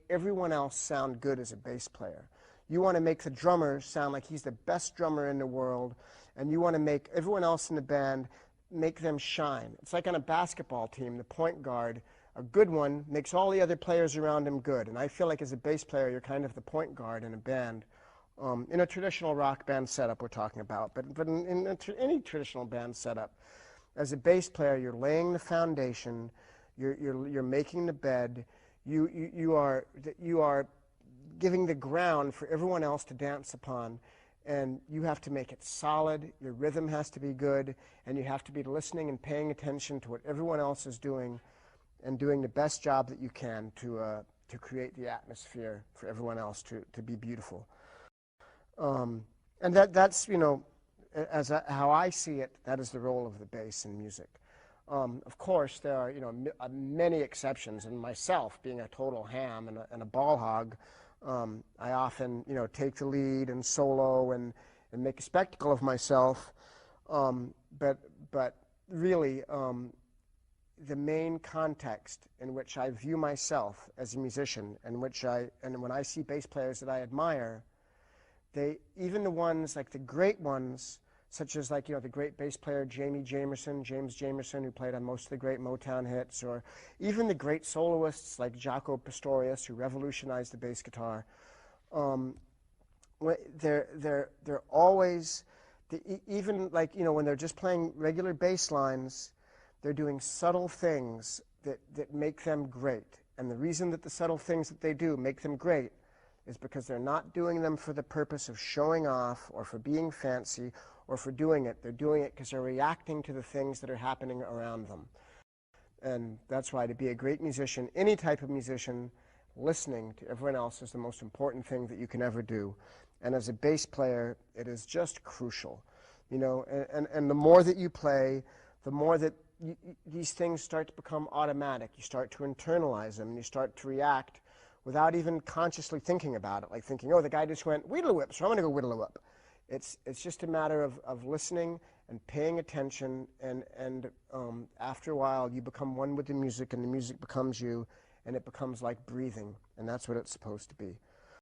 everyone else sound good as a bass player. You want to make the drummer sound like he's the best drummer in the world, and you want to make everyone else in the band, make them shine. It's like on a basketball team, the point guard, a good one, makes all the other players around him good. And I feel like as a bass player, you're kind of the point guard in a band. In a traditional rock band setup we're talking about, but in any traditional band setup, as a bass player, you're laying the foundation, you're making the bed, you are giving the ground for everyone else to dance upon, and you have to make it solid, your rhythm has to be good, and you have to be listening and paying attention to what everyone else is doing and doing the best job that you can to create the atmosphere for everyone else to be beautiful. And that's, you know, how I see it, that is the role of the bass in music. Of course, there are, you know, many exceptions, and myself, being a total ham and a ball hog, I often, you know, take the lead and solo and make a spectacle of myself. But really, the main context in which I view myself as a musician, and when I see bass players that I admire, even the ones, like the great ones, such as, like, you know, the great bass player James Jamerson, who played on most of the great Motown hits, or even the great soloists like Jaco Pastorius, who revolutionized the bass guitar. They're always, even, like, you know, when they're just playing regular bass lines, they're doing subtle things that make them great. And the reason that the subtle things that they do make them great is because they're not doing them for the purpose of showing off or for being fancy or for doing it. They're doing it because they're reacting to the things that are happening around them. And that's why, to be a great musician, any type of musician, listening to everyone else is the most important thing that you can ever do. And as a bass player, it is just crucial. You know, and the more that you play, the more that these things start to become automatic. You start to internalize them, and you start to react without even consciously thinking about it, like thinking, oh, the guy just went whittle-whip, so I'm going to go whittle-whip. It's just a matter of listening and paying attention, and after a while you become one with the music, and the music becomes you, and it becomes like breathing, and that's what it's supposed to be.